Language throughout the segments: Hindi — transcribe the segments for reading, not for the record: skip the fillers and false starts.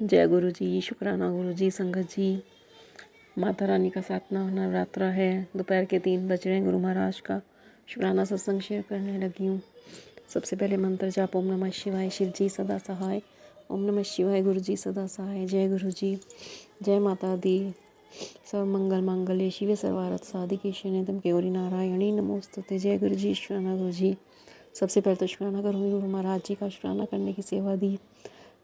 जय गुरु जी, शुक्राना गुरु जी, संगत जी। माता रानी का 7वां नवरात्रा है। दोपहर के 3 बज रहे हैं। गुरु महाराज का शुक्राना सत्संग शेयर करने लगी हूँ। सबसे पहले मंत्र जाप ओम नमः शिवाय, शिव जी सदा सहाय। ओम नमः शिवाय, गुरु जी सदा सहाय। जय गुरु जी, जय माता दी। सर्व मंगल मांगल्ये शिवे सर्वार्थ साधिके शरण्यं गौरी नारायणी नमोस्तुते। जय गुरु जी, शुक्राना गुरु जी। सबसे पहले तो शुक्राना करूँगी गुरु महाराज जी का, शुक्राना करने की सेवा दी।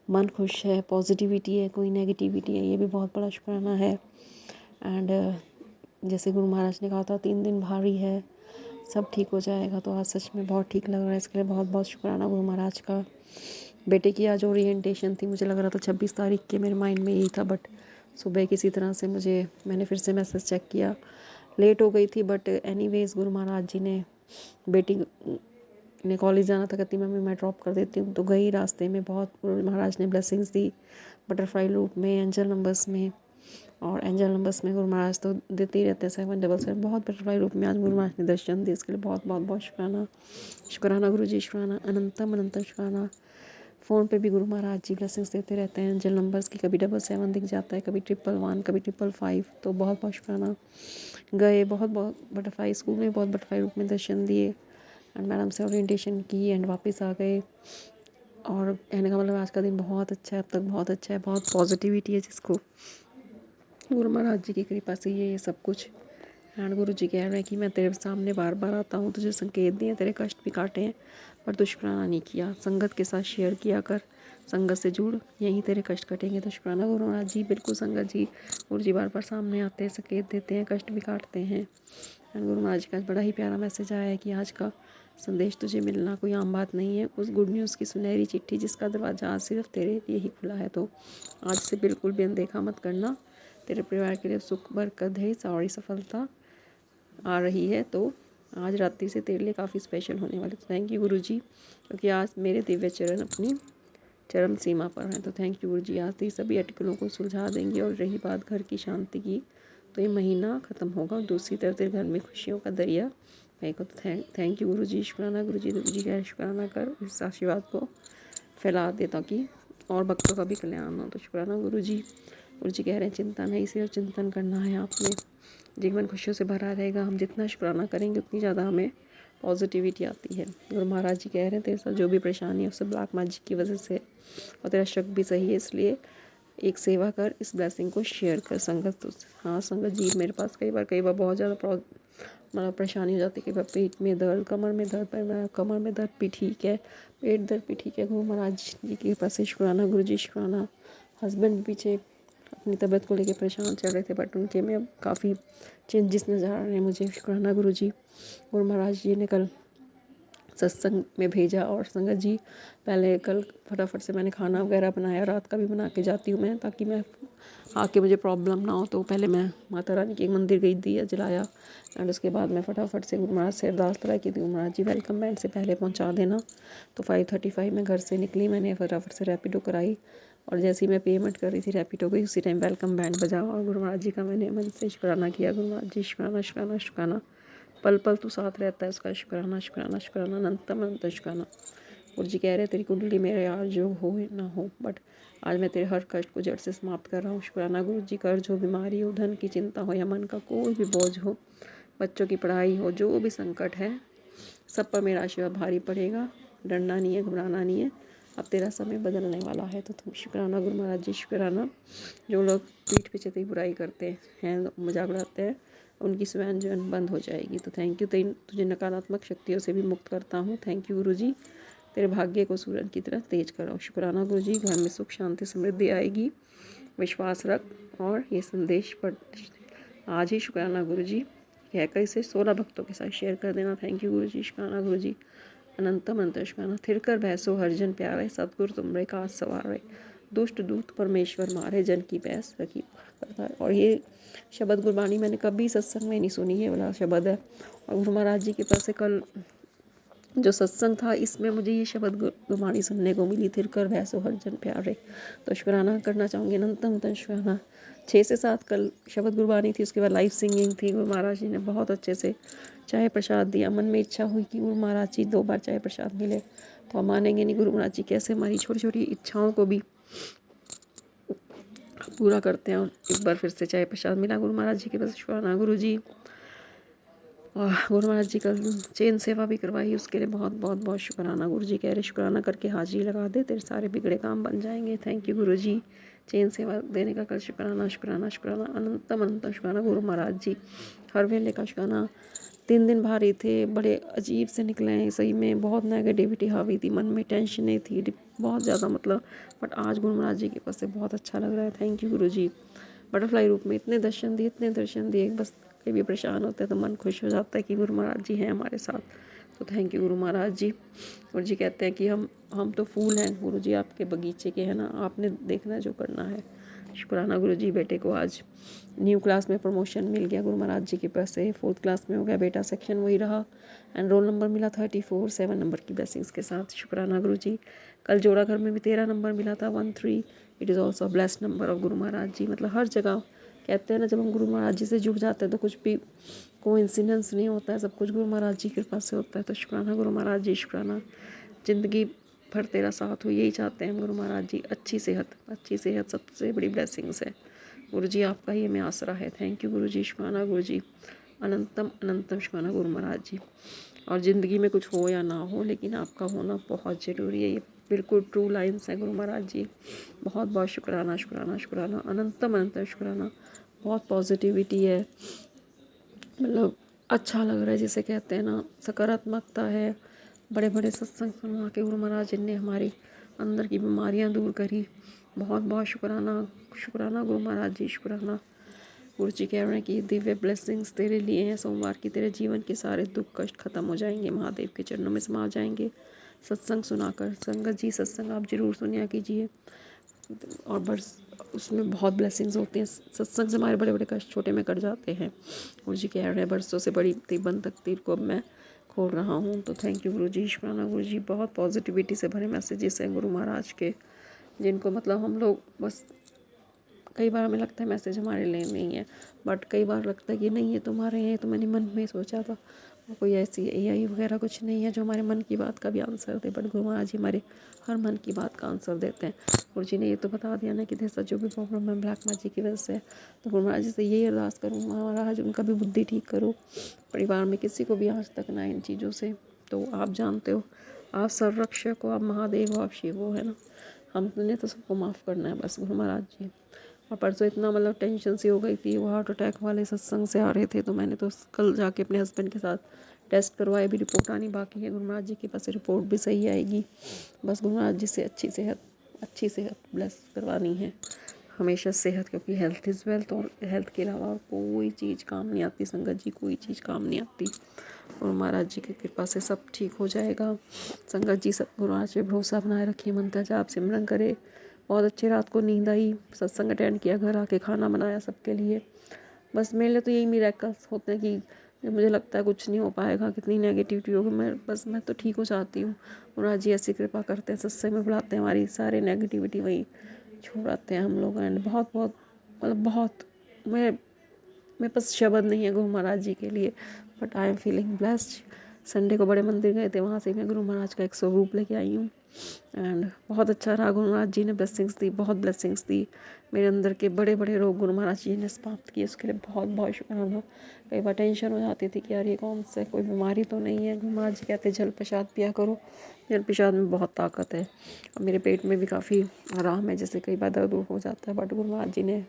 मन खुश है, पॉजिटिविटी है, कोई नेगेटिविटी है, ये भी बहुत बड़ा शुक्राना है। एंड जैसे गुरु महाराज ने कहा था 3 दिन भारी है, सब ठीक हो जाएगा, तो आज सच में बहुत ठीक लग रहा है। इसके लिए बहुत बहुत शुक्राना गुरु महाराज का। बेटे की आज ओरिएंटेशन थी, मुझे लग रहा था 26 तारीख के, मेरे माइंड में यही था, बट सुबह किसी तरह से मैंने फिर से मैसेज चेक किया, लेट हो गई थी, बट एनीवेज गुरु महाराज जी ने, बेटी ने कॉलेज जाना था, कहती मम्मी मैं ड्रॉप कर देती हूँ, तो गई। रास्ते में बहुत गुरु महाराज ने ब्लेसिंग्स दी, बटरफ्लाई लूप में, एंजल नंबर्स में। और एंजल नंबर्स में गुरु महाराज तो देते ही रहते हैं 777, बहुत बटरफ्लाई रूप में आज गुरु महाराज ने दर्शन दिए। इसके लिए बहुत बहुत बहुत शुक्राना। शुक्राना गुरु जी, शुक्राना अनंतम अनंतम शुक्राना। फ़ोन पे भी गुरु महाराज जी ब्लेसिंग्स देते रहते हैं एंजल नंबर्स की, कभी 777 दिख जाता है, कभी 111, कभी 555, तो बहुत बहुत शुक्राना। गए, बहुत बहुत बटरफ्लाई स्कूल में बहुत बटरफ्लाई रूप में दर्शन दिए, एंड मैडम से ओरिएंटेशन की, एंड वापस आ गए। और कहने का मतलब आज का दिन बहुत अच्छा है, अब तक बहुत अच्छा है, बहुत पॉजिटिविटी है, जिसको गुरु महाराज जी की कृपा से ये सब कुछ। एंड गुरु जी कह रहे हैं कि मैं तेरे सामने बार बार आता हूँ, तुझे संकेत दिए, तेरे कष्ट भी काटे हैं, पर तू शुक्राना नहीं किया। संगत के साथ शेयर किया कर, संगत से जुड़, यहीं तेरे कष्ट कटेंगे। तो शुक्राना गुरु महाराज जी, बिल्कुल संगत जी। गुरु जी बार बार सामने आते हैं, संकेत देते हैं, कष्ट भी काटते हैं। एंड गुरु महाराज का बड़ा ही प्यारा मैसेज आया है कि आज का संदेश तुझे मिलना कोई आम बात नहीं है। उस गुड न्यूज़ की सुनहरी चिट्ठी जिसका दरवाज़ा आज सिर्फ तेरे लिए ही खुला है, तो आज से बिल्कुल भी अनदेखा मत करना। तेरे परिवार के लिए सुख बरकत है, सारी सफलता आ रही है, तो आज रात्रि से तेरे लिए काफ़ी स्पेशल होने वाले। तो थैंक यू गुरु जी, क्योंकि आज मेरे दिव्य चरण अपनी चरम सीमा पर हैं। तो थैंक यू गुरु जी, आज ही सभी अटकलों को सुलझा देंगे। और रही बात घर की शांति की, तो ये महीना ख़त्म होगा और दूसरी तरफ तेरे घर में खुशियों का दरिया बहेगा। तो थैंक यू गुरु जी, शुक्राना गुरु जी का शुक्राना कर इस आशीर्वाद को फैला दे, ताकि और भक्तों का भी कल्याण हो। तो शुक्राना गुरु जी कह रहे हैं चिंता नहीं, सिर्फ चिंतन करना है आपने, जीवन खुशियों से भरा रहेगा। हम जितना शुक्राना करेंगे उतनी ज़्यादा हमें पॉजिटिविटी आती है। गुरु महाराज जी कह रहे हैं तेरे साथ जो भी परेशानी है, उससे ब्लैक मैजिक की वजह से, और तेरा शक भी सही है, इसलिए एक सेवा कर, इस ब्लेसिंग को शेयर कर संगत। तो हाँ संगत जी, मेरे पास कई बार बहुत ज़्यादा मतलब परेशानी हो जाती है। कई बार पेट में दर्द, कमर में दर्द, पर कमर में दर्द भी ठीक है, पेट दर्द भी ठीक है। गुरु महाराज जी के पास शुक्राना गुरु जी, शुक्राना। हस्बैंड पीछे अपनी तबीयत को लेकर परेशान चल रहे थे, बट उनके में अब काफ़ी चेंजेस नज़र आ रहे हैं मुझे। शुक्राना गुरु जी। गुरु महाराज जी ने कल सत्संग में भेजा, और संगत जी पहले कल फटाफट से मैंने खाना वगैरह बनाया, रात का भी बना के जाती हूँ मैं, ताकि मैं आके मुझे प्रॉब्लम ना हो। तो पहले मैं माता रानी के मंदिर गई, दिया जलाया, एंड उसके बाद मैं फटाफट से गुरु महाराज से अरदास कराई कि गुरु महाराज जी वेलकम बैंड से पहले पहुँचा देना। तो 5:35 में घर से निकली, मैंने फटाफट से रैपिडो कराई, और जैसे ही मैं पेमेंट कर रही थी रैपिडो की, उसी टाइम वेलकम बैंड बजा, और गुरु महाराज जी का मैंने मन से शुक्राना किया। गुरु महाराज जी शुक्राना शुक्राना शुक्राना, पल पल तू साथ रहता है, उसका शुक्राना शुक्राना शुक्राना अनंतम अनंत शुक्राना। गुरु जी कह रहे हैं तेरी कुंडली मेरे यार जो हो ना हो, बट आज मैं तेरे हर कष्ट को जड़ से समाप्त कर रहा हूँ। शुक्राना गुरु जी। कर्ज हो, बीमारी हो, धन की चिंता हो, या मन का कोई भी बोझ हो, बच्चों की पढ़ाई हो, जो भी संकट है, सब पर मेरा आशीर्वाद भारी पड़ेगा। डरना नहीं है, घबराना नहीं है, अब तेरा समय बदलने वाला है। तो तुम शुक्राना गुरु महाराज जी, शुक्राना। जो लोग पीठ पीछे तेरी बुराई करते हैं, मजाक उड़ाते हैं, उनकी स्वयं जो बंद हो जाएगी। तो थैंक यू, तुझे नकारात्मक शक्तियों से भी मुक्त करता हूँ। थैंक यू गुरु जी, तेरे भाग्य को सूरज की तरह तेज कराओ। शुक्राना गुरु जी। घर में सुख शांति समृद्धि आएगी, विश्वास रख, और ये संदेश पर आज ही शुक्राना गुरु जी कहकर इसे 16 भक्तों के साथ शेयर कर देना। थैंक यू गुरु जी, शुक्राना गुरु जी। अनंतम अनंत शुक्राना। थिर कर भैसो हरिजन प्यारे, सतगुरु तुमरे काज सवारे, दुष्ट दूत परमेश्वर मारे, जन की बैस रखी करता है। और ये शब्द गुरबानी मैंने कभी सत्संग में नहीं सुनी, ये वाला शब्द है। और गुरु महाराज जी के पास से कल जो सत्संग था, इसमें मुझे ये शब्द गुरबानी सुनने को मिली, थिर कर भैसो हरिजन प्यारे। तो शुक्राना करना चाहूँगी, अनंतम शुक्राना। 6 से 7 कल शब्द गुरबानी थी, उसके बाद लाइव सिंगिंग थी। गुरु महाराज जी ने बहुत अच्छे से चाय प्रसाद दिया। मन में इच्छा हुई कि गुरु महाराज जी 2 बार चाय प्रसाद मिले, तो हम मानेंगे नहीं गुरु महाराज जी कैसे हमारी छोटी छोटी इच्छाओं को भी पूरा करते हैं। और एक बार फिर से चाय प्रसाद मिला गुरु महाराज जी के पास, शुक्राना गुरु जी। और गुरु महाराज जी का चेन सेवा भी करवाई, उसके लिए बहुत बहुत बहुत शुक्राना। गुरु जी कह रहे शुक्राना करके हाजिरी लगा दे, तेरे सारे बिगड़े काम बन जाएंगे। Thank you Guru ji, chain सेवा देने का कल शुक्राना शुक्राना शुक्राना, अनंतम अनंतम शुक्राना गुरु महाराज जी। हर वेले का शुक्राना। 3 दिन भारी थे, बड़े अजीब से निकले हैं, सही में बहुत नेगेटिविटी हावी थी, मन में टेंशनें थी बहुत ज़्यादा, मतलब। बट आज गुरु महाराज जी के पास से बहुत अच्छा लग रहा है। Thank you Guru ji. Butterfly रूप में इतने दर्शन दिए, इतने दर्शन दिए, बस कभी भी परेशान होते हैं तो मन खुश हो जाता है कि गुरु महाराज जी हैं हमारे साथ। तो थैंक यू गुरु महाराज जी। गुरु जी कहते हैं कि हम तो फूल हैं, गुरु जी आपके बगीचे के हैं ना, आपने देखना है जो करना है। शुक्राना गुरु जी। बेटे को आज न्यू क्लास में प्रमोशन मिल गया गुरु महाराज जी के पास से, 4th क्लास में हो गया बेटा, सेक्शन वही रहा, एंड रोल नंबर मिला 34, 7 नंबर की ब्लेसिंग्स के साथ। शुक्राना गुरु जी। कल जोड़ा घर में भी 13 नंबर मिला था, 13। It is also blessed number of Guru Maharaj जी। मतलब हर जगह कहते हैं ना, जब हम गुरु महाराज जी से जुड़ जाते हैं तो कुछ भी कोइंसिडेंस नहीं होता है, सब कुछ गुरु महाराज जी के कृपा से होता है। तो शुक्राना गुरु महाराज जी, शुक्राना। ज़िंदगी भर तेरा साथ हो, यही चाहते हैं हम गुरु महाराज जी। अच्छी सेहत सबसे बड़ी ब्लेसिंग्स है गुरु जी, आपका ही हमें आसरा है। थैंक यू गुरु जी, शुक्राना गुरु जी। अनंतम अनंतम शुक्राना गुरु महाराज जी। और ज़िंदगी में कुछ हो या ना हो, लेकिन आपका होना बहुत ज़रूरी है, ये बिल्कुल ट्रू लाइन्स हैं गुरु महाराज जी। बहुत बहुत शुक्राना शुक्राना शुक्राना, अनंतम अनंतम शुक्राना। बहुत पॉजिटिविटी है, मतलब अच्छा लग रहा है, जिसे कहते हैं ना सकारात्मकता है। बड़े बड़े सत्संग सुनवा के गुरु महाराज ने हमारी अंदर की बीमारियां दूर करी। बहुत बहुत शुक्राना शुक्राना गुरु महाराज जी, शुक्राना। गुरु जी कह रहे हैं कि दिव्य ब्लेसिंग्स तेरे लिए हैं, सोमवार की तेरे जीवन के सारे दुख कष्ट खत्म हो जाएंगे, महादेव के चरणों में समा जाएंगे। सत्संग सुनाकर, संगत जी सत्संग आप जरूर सुनिया कीजिए, और बस उसमें बहुत ब्लेसिंग्स होती हैं। सत्संग से हमारे बड़े बड़े कष्ट छोटे में कट जाते हैं। गुरु जी कह रहे हैं बरसों से बड़ी थी बंद तकदीर को अब मैं खोल रहा हूँ। तो थैंक यू गुरु जी, शुक्राना गुरु जी। बहुत पॉजिटिविटी से भरे मैसेजेस हैं गुरु महाराज के, जिनको मतलब हम लोग बस, कई बार हमें लगता है मैसेज हमारे लिए नहीं है, बट कई बार लगता है कि नहीं ये तुम्हारे हैं। तो मैंने मन में सोचा था कोई ऐसी एआई वगैरह कुछ नहीं है जो हमारे मन की बात का भी answer they, but Guru Maharaj जी हमारे हर मन की बात का आंसर देते हैं। गुरु जी ने ये तो बता दिया ना कि जैसा जो भी प्रॉब्लम है ब्लैक मैजिक की वजह से, तो गुरु महाराज जी से यही अरदास करूँ, महाराज उनका भी बुद्धि ठीक करो, परिवार में किसी को भी आज तक ना इन चीज़ों से। तो आप जानते हो, आप संरक्षक हो, आप महादेव हो, आप शिव हो, है ना। हमने तो सबको माफ़ करना है बस गुरु महाराज जी। और परसों इतना मतलब टेंशन सी हो गई थी, वो हार्ट अटैक वाले सत्संग से आ रहे थे, तो मैंने तो कल जाके अपने हस्बैंड के साथ टेस्ट करवाए, भी रिपोर्ट आनी बाकी है। गुरु महाराज जी के पास से रिपोर्ट भी सही आएगी, बस गुरु महाराज जी से अच्छी सेहत ब्लेस करवानी है हमेशा। सेहत, क्योंकि हेल्थ इज़ वेल्थ, और हेल्थ के अलावा और कोई चीज़ काम नहीं आती संगत जी, कोई चीज़ काम नहीं आती। और महाराज जी की कृपा से सब ठीक हो जाएगा। संगत जी सब गुरु महाराज पे भरोसा बनाए रखिए, मंत्र जाप सिमरन करे। बहुत अच्छी रात को नींद आई, सत्संग अटेंड किया, घर आके खाना बनाया सबके लिए। बस मेरे लिए तो यही मिरेकल्स होते हैं कि मुझे लगता है कुछ नहीं हो पाएगा, कितनी नेगेटिविटी होगी, मैं तो ठीक हो जाती हूँ। महाराज जी ऐसी कृपा करते हैं, सत्संग में बुलाते हैं, हमारी सारे नेगेटिविटी वही छोड़ाते हैं हम लोग। एंड बहुत बहुत मतलब बहुत, मेरे पास शब्द नहीं है गुरु महाराज जी के लिए, but I am feeling blessed. Sunday को बड़े मंदिर गए थे, वहाँ से मैं गुरु महाराज का एक स्वरूप लेके आई हूँ, एंड बहुत अच्छा रहा। गुरु महाराज जी ने ब्लेसिंग्स दी, बहुत ब्लेसिंग्स दी। मेरे अंदर के बड़े बड़े रोग गुरु महाराज जी ने समाप्त किए, उसके लिए बहुत बहुत शुक्राना। कई बार टेंशन हो जाती थी कि यार ये कौन सा कोई बीमारी तो नहीं है। गुरु महाराज जी कहते जल प्रसाद पिया करो, जल प्रसाद में बहुत ताकत है। और मेरे पेट में भी काफ़ी आराम है, जैसे कई बार दर्द हो जाता है, बट गुरु महाराज जी ने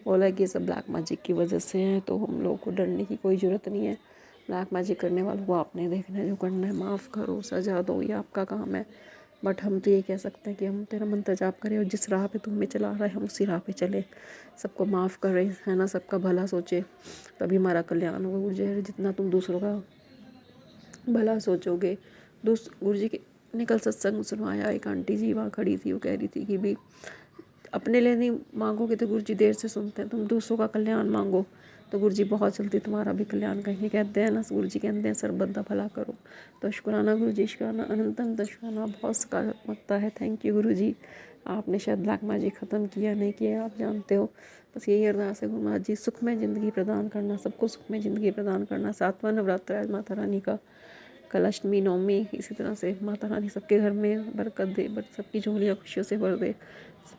बोला कि ये सब ब्लैक मैजिक की वजह से है, तो हम लोग को डरने की कोई ज़रूरत नहीं है। ब्लैक मैजिक करने वालों को आपने देखना है, जो करना है माफ़ करो, सजा दो, ये आपका काम है। बट हम तो ये कह सकते हैं कि हम तेरा मंत्र जाप करें, और जिस राह पे तू हमें चला रहा है हम उसी राह पे चले, सबको माफ़ करें, है ना, सबका भला सोचे, तभी हमारा कल्याण होगा। गुरु जी जितना तुम दूसरों का भला सोचोगे, गुरु जी के ने कल सत्संग सुनवाया, एक आंटी जी वहाँ खड़ी थी, वो कह रही थी कि भी अपने लिए नहीं मांगोगे तो गुरु जी देर से सुनते हैं, तुम दूसरों का कल्याण मांगो तो गुरु जी बहुत जल्दी तुम्हारा भी कल्याण करेंगे। कहते हैं ना, गुरु जी कहते हैं सर्वदा भला करो। तो शुक्राना गुरु जी, शुक्राना, अनंतम शुक्राना, बहुत सकारात्मकता है। थैंक यू गुरु जी। आपने शायद ब्लैक मैजिक ख़त्म किया नहीं किया आप जानते हो, बस यही अरदास है गुरु महाराज जी, सुखमय ज़िंदगी प्रदान करना, सबको सुखमय ज़िंदगी प्रदान करना। 7वां नवरात्र है माता रानी का, कल अष्टमी नवमी इसी तरह से माता रानी सबके घर में बरकत दे, सबकी झोलियाँ खुशियों से भर दे,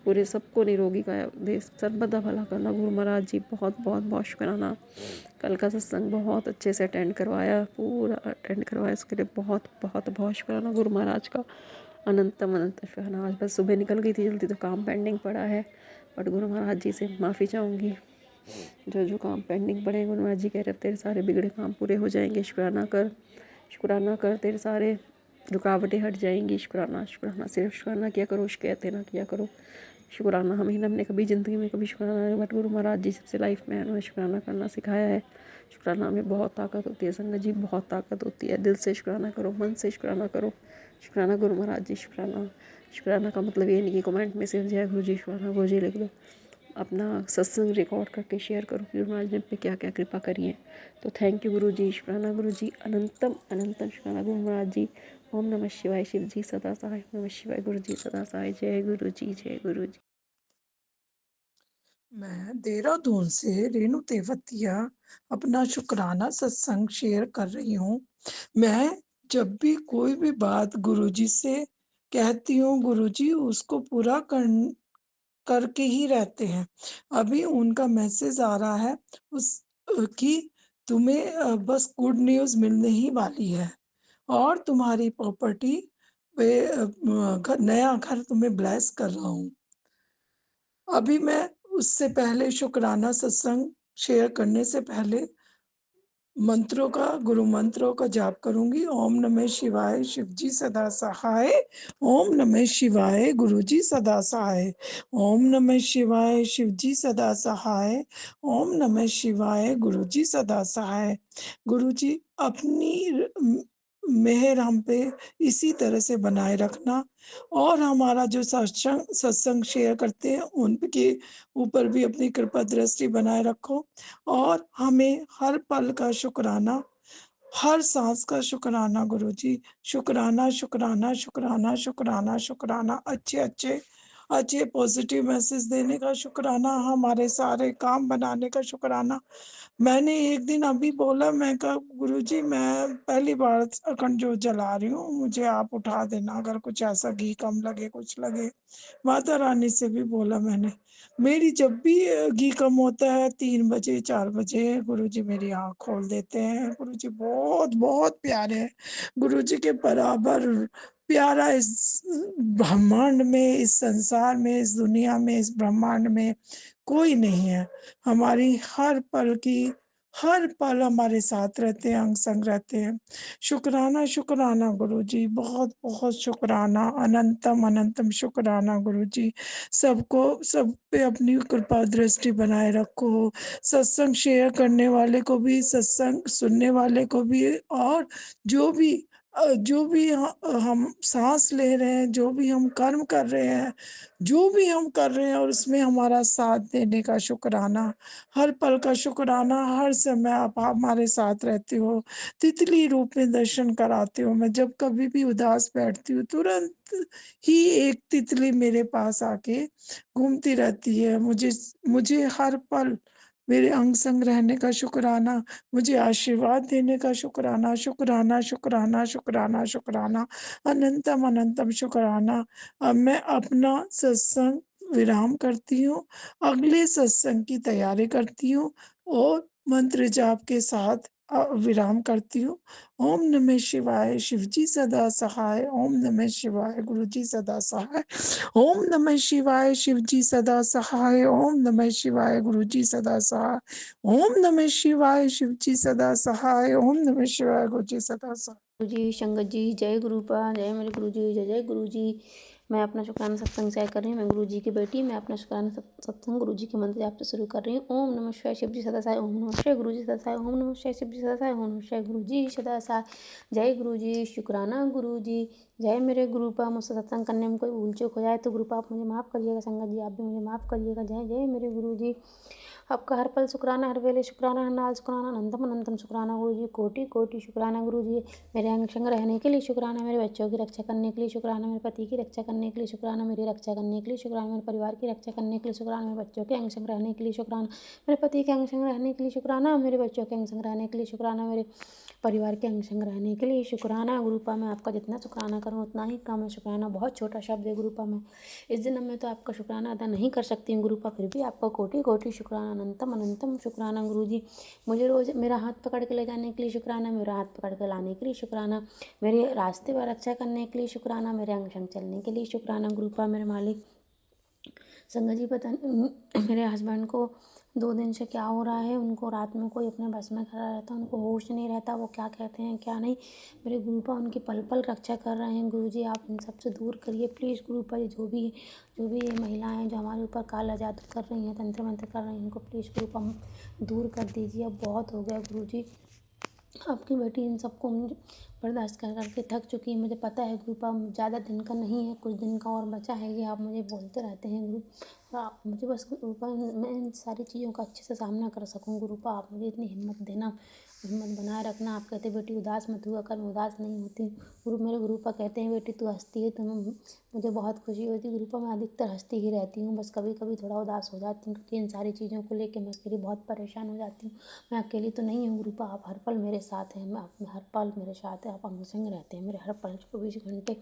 पूरे सबको निरोगी काया दे, सर्वदा भला करना। गुरु महाराज जी बहुत बहुत बहुत शुक्राना। कल का सत्संग बहुत अच्छे से अटेंड करवाया, पूरा अटेंड करवाया, उसके लिए बहुत बहुत बहुत शुक्राना गुरु महाराज का। अनंतम अनंत शुक्राना। आज बस सुबह निकल गई थी जल्दी तो काम पेंडिंग पड़ा है, बट गुरु महाराज जी से माफ़ी चाहूँगी। जो जो काम पेंडिंग पड़े गुरु महाराज जी कह रहे तेरे सारे बिगड़े काम पूरे हो जाएंगे। शुक्राना कर, तेरे सारे रुकावटें हट जाएंगी। शुक्राना शुक्राना, सिर्फ शुक्राना किया करो, शिकायतें ना किया करो। शुक्राना हमने कभी ज़िंदगी में कभी शुक्राना नहीं, बट गुरु महाराज जी सबसे लाइफ में उन्होंने शुक्राना करना सिखाया है। शुक्राना में बहुत ताकत होती है संगत जी, बहुत ताकत होती है। दिल से शुक्राना करो, मन से शुक्राना करो। शुक्राना गुरु महाराज जी, शुक्राना। शुक्राना का मतलब ये नहीं कि कमेंट में सिर्फ जय गुरु जी शुक्राना गुरु जी लिख दो, अपना सत्संग रिकॉर्ड करके शेयर करो गुरु महाराज ने पे क्या क्या कृपा करी है। तो थैंक यू गुरु जी, शुक्राना गुरु जी, अनंतम अनंतम शुक्राना गुरु महाराज जी। ओम नमः शिवाय, शिव जी सदा सहाय। ओम नमः शिवाय, गुरु जी सदा सहाय। जय गुरु जी, जय गुरु जी। मैं देहरादून से रेणु तेवतिया अपना शुक्राना सत्संग शेयर कर रही हूँ। मैं जब भी कोई भी बात गुरुजी से कहती हूँ, गुरुजी उसको पूरा करके ही रहते हैं। अभी उनका मैसेज आ रहा है उस कि तुम्हें बस गुड न्यूज़ मिलने ही वाली है और तुम्हारी प्रॉपर्टी पे नया घर तुम्हें ब्लेस कर रहा हूँ। अभी मैं उससे पहले शुक्राना सत्संग शेयर करने से पहले मंत्रों का, गुरु मंत्रों का जाप करूंगी। ओम नमः शिवाय, शिव जी सदा सहाय। ओम नमः शिवाय, गुरु जी सदा सहाय। ओम नमः शिवाय, शिव जी सदा सहाय। ओम नमः शिवाय, गुरु जी सदा सहाय। गुरु जी अपनी मेहर हम पे इसी तरह से बनाए रखना और हमारा जो सत्संग शेयर करते हैं उनके ऊपर भी अपनी कृपा दृष्टि बनाए रखो और हमें हर पल का शुक्राना, हर सांस का शुक्राना गुरुजी। शुक्राना, शुक्राना, शुक्राना, शुक्राना, शुक्राना। अच्छे पॉजिटिव मैसेज देने का शुक्राना, हमारे सारे काम बनाने का शुक्राना। मैंने एक दिन अभी बोला, मैं कहा गुरुजी मैं पहली बार अखंड ज्योत जला रही हूँ, मुझे आप उठा देना अगर कुछ ऐसा घी कम लगे, कुछ लगे। माता रानी से भी बोला मैंने। मेरी जब भी घी कम होता है 3 बजे 4 बजे गुरुजी मेरी आँख खोल देते हैं। गुरुजी बहुत बहुत प्यारे हैं। गुरुजी के बराबर प्यारा इस ब्रह्मांड में, इस संसार में, इस दुनिया में, इस ब्रह्मांड में कोई नहीं है। हमारी हर पल हमारे साथ रहते हैं, अंग संग रहते हैं। शुक्राना, शुक्राना गुरुजी, बहुत बहुत शुक्राना, अनंतम अनंतम शुक्राना गुरुजी। सब पे अपनी कृपा दृष्टि बनाए रखो। सत्संग शेयर करने वाले को भी, सत्संग सुनने वाले को भी और जो भी हम सांस ले रहे हैं, जो भी हम कर्म कर रहे हैं, जो भी हम कर रहे हैं और उसमें हमारा साथ देने का शुक्राना, हर पल का शुक्राना। हर समय आप हमारे साथ रहते हो, तितली रूप में दर्शन कराते हो। मैं जब कभी भी उदास बैठती हूँ तुरंत ही एक तितली मेरे पास आके घूमती रहती है। मुझे हर पल मेरे अंग संग रहने का शुक्राना, मुझे आशीर्वाद देने का शुक्राना, शुक्राना, शुक्राना, शुक्राना, शुक्राना, अनंतम अनंतम शुक्राना। अब मैं अपना सत्संग विराम करती हूँ, अगले सत्संग की तैयारी करती हूँ और मंत्र जाप के साथ विराम करती हूँ। ओम नमः शिवाय, शिव जी सदा सहाय। ओम नमः शिवाय, गुरु जी सदा सहाय। ओम नमः शिवाय, शिव जी सदा सहाय। ओम नमः शिवाय, गुरु जी सदा सहाय। ओम नमः शिवाय, शिव जी सदा सहाय। ओम नमः शिवाय, गुरु जी सदा सहाय। गुरु जी, संगत जी, जय गुरुपा, जय मेरे गुरु जी, जय जय गुरु जी। मैं अपना शुक्राना सत्संग शेयर कर रही हूँ। मैं गुरु जी की बेटी, मैं अपना शुक्राना सत्संग गुरु जी के मंत्र जाप से शुरू कर रही हूँ। ओम नमः शिवाय, शिव जी सदा सहाय। ओम नमः शिवाय, गुरु जी सदा सहाय। ओम नमः शिवाय, शिव जी सदा सहाय। ओम नमः शिवाय, गुरु जी सदा सहाय। जय गुरु जी, शुक्राना गुरु जी, जय मेरे गुरुपा, मुझसे सत्संग करने में कोई भूल चूक हो जाए तो गुरुपा आप मुझे माफ़ करिएगा। संगत जी आप भी मुझे माफ़ करिएगा। जय जय मेरे गुरु जी। आपका हर पल शुक्राना, हर वेले शुक्राना, हर नाल शुक्राना, अनंतम अनंतम शुक्राना गुरु जी। कोटि कोटि शुक्राना गुरु जी। मेरे अंग संग रहने के लिए शुक्राना, मेरे बच्चों की रक्षा करने के लिए शुक्राना, मेरे पति की रक्षा करने के लिए शुक्राना, मेरी रक्षा करने के लिए शुक्राना, मेरे परिवार की रक्षा करने के लिए शुक्राना, मेरे बच्चों के अंग संग रहने के लिए शुक्राना, मेरे पति के अंग संग रहने के लिए शुक्राना, मेरे बच्चों के अंग संग रहने के लिए शुक्राना, मेरे परिवार के अंग संग रहने के लिए शुक्राना। गुरुपा मैं आपका जितना शुक्राना करूँ उतना ही कम है। शुक्राना बहुत छोटा शब्द है गुरुपा। मैं इस जन्म में तो आपका शुक्राना अदा नहीं कर सकती हूँ गुरुपा, फिर भी आपका कोटि कोटि शुक्राना, अनंतम अनंतम शुक्राना गुरु जी। मुझे रोज़ मेरा हाथ पकड़ के ले जाने के लिए शुक्राना, मेरा हाथ पकड़ के लाने के लिए शुक्राना, मेरे रास्ते पर रक्षा करने के लिए शुक्राना, मेरे अंग संग चलने के लिए शुक्राना गुरुपा। मेरे मालिक संगत जी पता नहीं मेरे हस्बैंड को 2 दिन से क्या हो रहा है, उनको रात में कोई अपने बस में खड़ा रहता है, उनको होश नहीं रहता, वो क्या कहते हैं क्या नहीं। मेरे गुरुपा उनकी पल पल रक्षा कर रहे हैं गुरु जी। आप इन सब से दूर करिए प्लीज़ गुरुपा जी। जो भी ये महिलाएं हैं जो हमारे ऊपर काला जादू कर रही हैं, तंत्र मंत्र कर रही हैं, इनको प्लीज़ गुरुपा दूर कर दीजिए। अब बहुत हो गया गुरु जी। आपकी बेटी इन सबको बर्दाश्त कर करके थक चुकी है। मुझे पता है गुरुपा ज़्यादा दिन का नहीं है, कुछ दिन का और बचा है। ये आप मुझे बोलते रहते हैं गुरु, और आप मुझे बस गुरुपा मैं इन सारी चीज़ों का अच्छे से सामना कर सकूं गुरुपा, आप मुझे इतनी हिम्मत देना, हिम्मत बनाए रखना। आप कहते बेटी उदास मत हुआ कर, मैं उदास नहीं होती। मेरे गुरुपा कहते हैं बेटी तू हंसती है तो मुझे बहुत खुशी होती है। गुरुपा मैं अधिकतर हंसती ही रहती हूँ, बस कभी कभी थोड़ा उदास हो जाती हूँ क्योंकि इन सारी चीज़ों को लेकर मैं अकेली बहुत परेशान हो जाती हूँ। मैं अकेली तो नहीं हूँ गुरुपा, आप हर पल मेरे साथ हैं। मैं आप हर पल मेरे साथ है, आप अंग संग रहते हैं मेरे हर पल 24 घंटे।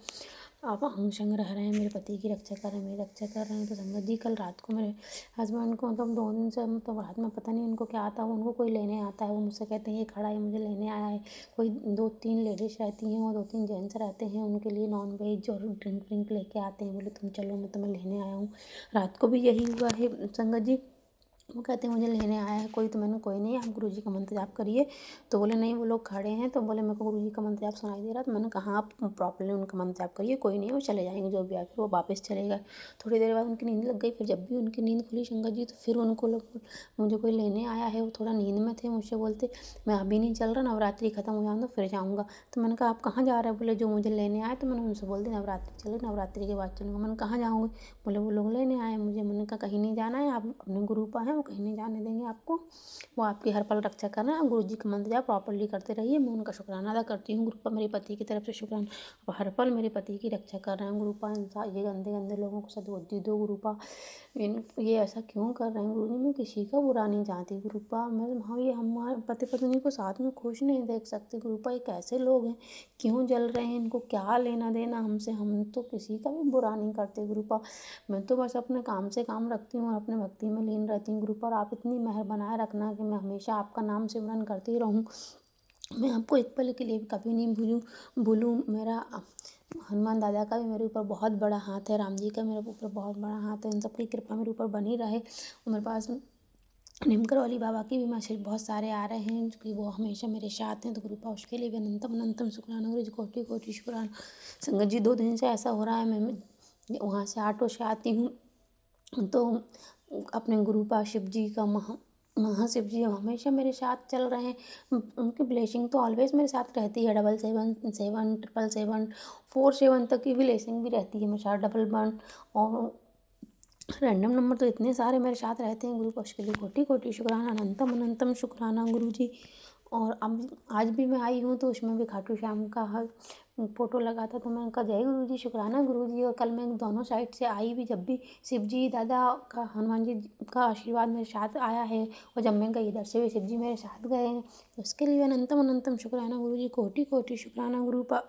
आप अंग संग रह रहे हैं, मेरे पति की रक्षा कर रहे हैं, मेरी रक्षा कर रहे हैं। तो संगत जी कल रात को मेरे हस्बैंड को मतलब 2 दिन से मतलब रात में पता नहीं उनको क्या आता है, उनको कोई लेने आता है, वो मुझसे कहते हैं ये खड़ा है मुझे लेने आया है। कोई 2-3 लेडीज़ रहती हैं और 2-3 जेंट्स रहते हैं, उनके लिए नॉन वेज और ड्रिंक व्रिंक लेके आते हैं। बोले तुम चलो मैं तुम्हें लेने आया हूँ। रात को भी यही हुआ है संगत जी। वो कहते हैं मुझे लेने आया है कोई, तो मैंने कोई नहीं, आप गुरुजी का मंत्र जाप करिए। तो बोले नहीं वो लोग खड़े हैं, तो बोले मेरे को गुरुजी का मंत्र जाप सुनाई दे रहा। तो मैंने कहा आप प्रॉपर्ली उनका मंत्र जाप करिए, कोई नहीं वो चले जाएंगे जो भी आए। फिर वो वापस चले गए। थोड़ी देर बाद उनकी नींद लग गई। फिर जब भी उनकी नींद खुली शंकर जी, तो फिर उनको लोग मुझे कोई लेने आया है। वो थोड़ा नींद में थे, मुझसे बोलते मैं अभी नहीं चल रहा, नवरात्रि खत्म हो जाऊँ तो फिर जाऊँगा। तो मैंने कहा आप कहाँ जा रहे हैं? बोले जो मुझे लेने आए। तो मैंने उनसे बोल दिया नवरात्रि चले, नवरात्रि के बाद चलूँगा। मैंने कहाँ जाऊँगी? बोले वो लोग लेने आए मुझे। मैंने कहा कहीं नहीं जाना है, आप अपने गुरु पर हैं, वो कहीं नहीं जाने देंगे आपको, वो आपकी हर पल रक्षा कर रहे हैं। गुरु जी का मंत्र जाप प्रॉपर्ली करते रहिए। मैं उनका शुक्राना अदा करती हूँ गुरुपा, मेरे पति की तरफ से शुक्राना। आप हर पल मेरे पति की रक्षा कर रहे हैं गुरुपा। ये गंदे गंदे लोगों को सद्बुद्धि दो गुरुपा। ये ऐसा क्यों कर रहे हैं गुरु जी? मैं किसी का बुरा नहीं चाहती गुरुपा। मैं हाँ ये हमारे पति पत्नी को साथ में खुश नहीं देख सकती गुरुपा। ये कैसे लोग हैं, क्यों जल रहे हैं, इनको क्या लेना देना हमसे? हम तो किसी का भी बुरा नहीं करते गुरुपा। मैं तो बस अपने काम से काम रखती हूँ और अपने भक्ति में लीन रहती हूँ गुरुपा। और आप इतनी मेहर बनाए रखना कि मैं हमेशा आपका नाम सिमरन करती रहूँ। मैं आपको एक पल के लिए भी कभी नहीं भूलूँ। मेरा हनुमान दादा का भी मेरे ऊपर बहुत बड़ा हाथ है, राम जी का मेरे ऊपर बहुत बड़ा हाथ है। इन सबकी कृपा मेरे ऊपर बनी रहे। और मेरे पास नीमकर वाली बाबा की भी मैसेज बहुत सारे आ रहे हैं कि वो हमेशा मेरे साथ हैं। तो गुरुपा उसके लिए भी अनंतम अनंतम शुक्राना गुरु जी, कोटि कोटि शुक्राना। संगत जी 2 दिन से ऐसा हो रहा है, मैं वहाँ से ऑटो से आती हूँ तो अपने गुरुपा शिव जी का महाशिव जी हमेशा मेरे साथ चल रहे हैं। उनकी ब्लेसिंग तो ऑलवेज मेरे साथ रहती है। 777 777 47 तक की ब्लेसिंग भी रहती है मेरे साथ, 11 और रैंडम नंबर तो इतने सारे मेरे साथ रहते हैं गुरु। उसके लिए कोटि कोटि शुक्राना, अनंतम अनंतम शुक्राना गुरु जी। और अब आज भी मैं आई हूँ तो उसमें भी खाटू श्याम का फोटो लगा था, तो मैंने कहा जय गुरु जी, शुक्राना गुरु जी। और कल मैं दोनों साइड से आई भी, जब भी शिव जी दादा का हनुमान जी का आशीर्वाद मेरे साथ आया है, और जब मैं गई इधर से भी शिव जी मेरे साथ गए हैं, तो उसके लिए अनंतम अनंतम शुक्राना गुरु जी, कोटि कोटि शुक्राना गुरु पा।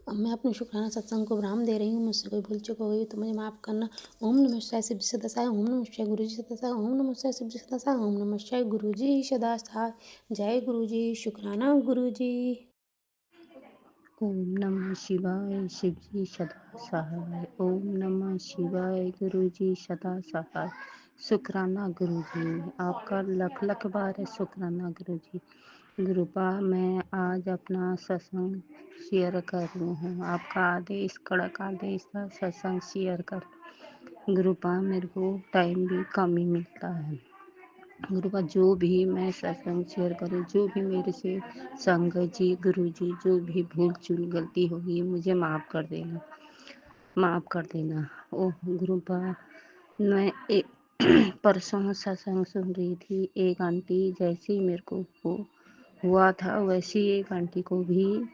अब मैं अपने शुक्राना सत्संग को विराम दे रही हूँ। मुझसे कोई भूल चूक हो गई तो मुझे माफ़ करना। ओम नमः शिवाय शिव जी सदा सहाय, ओम नमः शिवाय गुरु जी सदा सहाय, ओम नमः शिवाय शिव जी सदा सहाय, ओम नमः शिवाय गुरु जी सदा सहाय। जय गुरु जी, शुक्राना गुरु जी। ओम नमः शिवाय शिव जी सदा सहाय, ओम नमः शिवाय गुरु जी सदा सहाय। शुक्राना गुरु जी, आपका लख लख बार है शुक्राना गुरु जी। गुरुपा मैं आज अपना सत्संग शेयर कर रही हूँ, आपका आदेश कड़क आदेश था सत्संग शेयर कर। गुरुपा मेरे को टाइम भी कम ही मिलता है, गुरुपा जो भी मैं सत्संग शेयर करूँ, जो भी मेरे से संगत जी, गुरु जी, जो भी भूल चूक गलती होगी मुझे माफ़ कर देना, माफ़ कर देना। ओह गुरुपा, मैं एक परसों सत्संग सुन रही थी, एक आंटी जैसे ही मेरे को हुआ था वैसे ही एक आंटी को भी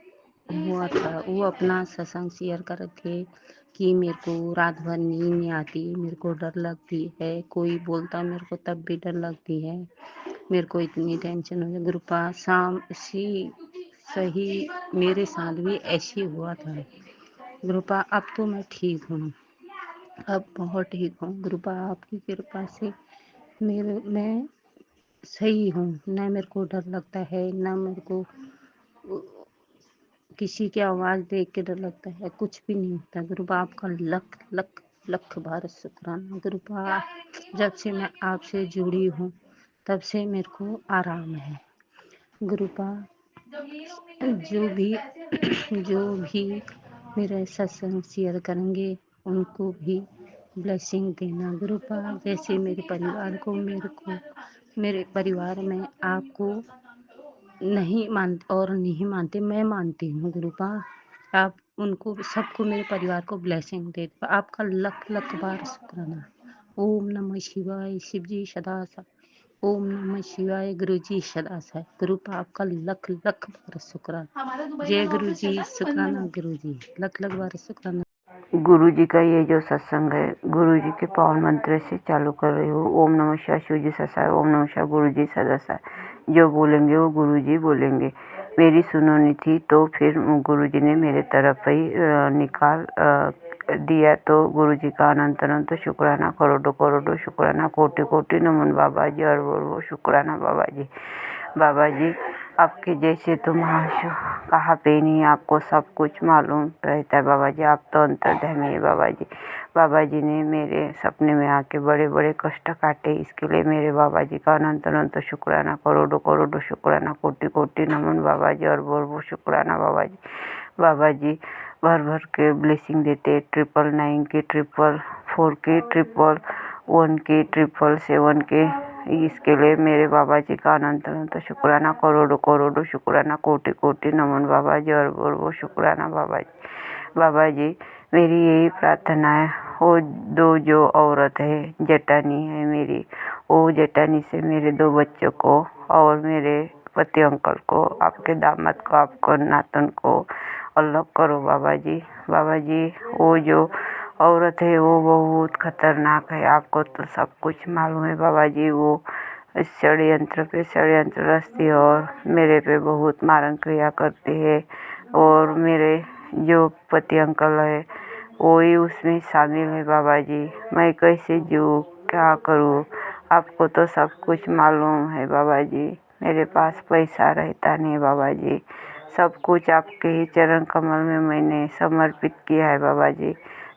हुआ था। वो अपना सत्संग शेयर कर रहे थे कि मेरे को रात भर नींद नहीं आती, मेरे को डर लगती है, कोई बोलता मेरे को तब भी डर लगती है, मेरे को इतनी टेंशन हो जाए। गुरुपा शाम सही मेरे साथ भी ऐसे ही हुआ था। गुरुपा अब तो मैं ठीक हूँ, अब बहुत ठीक हूँ। गुरुपा आपकी कृपा से मैं सही हूँ, ना मेरे को डर लगता है, ना मेरे को किसी की आवाज़ देख के डर लगता है, कुछ भी नहीं होता। गुरुपा आपका लख लख लख बार शुक्राना। गुरुपा जब से मैं आपसे जुड़ी हूँ तब से मेरे को आराम है। गुरुपा जो भी जो भी मेरा सत्संग शेयर करेंगे उनको भी ब्लेसिंग देना। गुरुपा जैसे मेरे परिवार को मेरे परिवार में आपको नहीं मानते, मैं मानती हूँ। गुरुपा आप उनको सबको, मेरे परिवार को ब्लेसिंग दे दो। आपका लख लख बार शुक्राना। ओम नमः शिवाय। शिव जी सदा सा। ओम नमः शिवाय। गुरु जी सदा सा। गुरुपा आपका लख लख बार शुक्राना। जय गुरु जी। शुक्राना गुरु जी, लख लख बार शुक्राना। गुरु जी का ये जो सत्संग है, गुरु जी के पावन मंत्र से चालू कर रही हूँ। ओम नमः शिवाय। शिव जी सदा, ओम नमः शिवाय। गुरु जी सदा सा। जो बोलेंगे वो गुरु जी बोलेंगे। मेरी सुनोनी थी तो फिर गुरु जी ने मेरे तरफ ही निकाल दिया। तो गुरु जी का अनंत अनंत शुक्राना, करोड़ों करोड़ों शुक्राना, कोटि कोटि नमन बाबा जी। और वो शुक्राना बाबा जी। बाबा जी आपके जैसे तो महाशु कहाँ पे नहीं, आपको सब कुछ मालूम रहता है बाबा जी। आप तो अंतर्ध्यामी है बाबा जी। बाबा जी ने मेरे सपने में आके बड़े बड़े कष्ट काटे, इसके लिए मेरे बाबा जी का अनंत अनंत शुक्राना, करोड़ों करोड़ों शुक्राना, कोटि कोटि नमन बाबा जी। और वो शुक्राना बाबा जी। बाबा जी भर भर के ब्लेसिंग देते, 999 की, 444 की, 111 की, 777 के। इसके लिए मेरे बाबा जी का अनंत अनंत शुक्राना, करोड़ों करोड़ों शुक्राना, कोटि कोटि नमन बाबा जी। और वो शुक्राना बाबा जी। बाबा जी मेरी यही प्रार्थना है, वो दो जो औरत है जेठानी है मेरी, वो जेठानी से मेरे 2 बच्चों को और मेरे पति अंकल को, आपके दामाद को, आपको नातन को अलग करो बाबा जी। बाबा जी वो जो औरत है वो बहुत खतरनाक है, आपको तो सब कुछ मालूम है बाबा जी। वो षड्यंत्र पे षड्यंत्र रचती है और मेरे पे बहुत मारण क्रिया करती है। और मेरे जो पति अंकल है वो ही उसमें शामिल है बाबा जी। मैं कैसे जीऊँ, क्या करूँ, आपको तो सब कुछ मालूम है बाबा जी। मेरे पास पैसा रहता नहीं बाबा जी, सब कुछ आपके ही चरण कमल में मैंने समर्पित किया है बाबा जी।